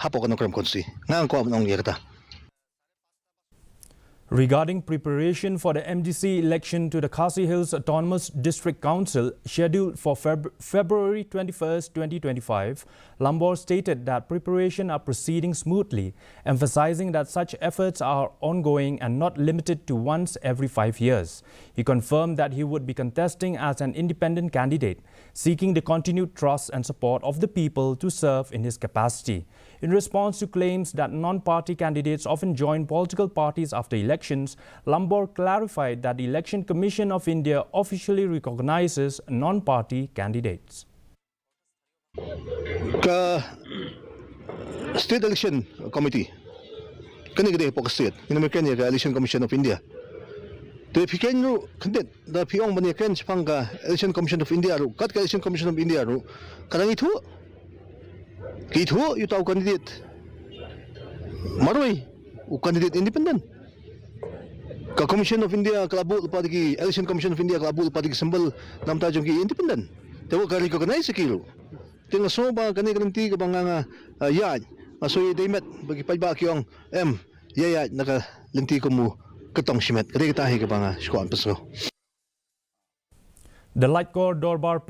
hapo kanong kram konsi ngang ko amnong yakata. Regarding preparation for the MDC election to the Khasi Hills Autonomous District Council scheduled for February 21st, 2025, Lambor stated that preparations are proceeding smoothly, emphasizing that such efforts are ongoing and not limited to once every 5 years. He confirmed that he would be contesting as an independent candidate, seeking the continued trust and support of the people to serve in his capacity. In response to claims that non-party candidates often join political parties after elections, Lambor clarified that the Election Commission of India officially recognizes non-party candidates. Ka State Election Committee, kani gede po ka state, inamerkan ya ka Election Commission of India. The Piken ru kandet the Piong bani ken chpang ka Election Commission of India ru kat ka Election Commission of India ru kanang itu you tahu candidate maroi u candidate independent ka Commission of India kalabul padigi Election Commission of India kalabul padigi symbol nam tajong ki independent tawo ka recognize kilo tinga so ba kani garanti ka banganga ya asoy demet bagi pajba kyong ya naka lenti ko mu katong simet kadi kita hi ka banga squad paso. The Light Corps Dorbar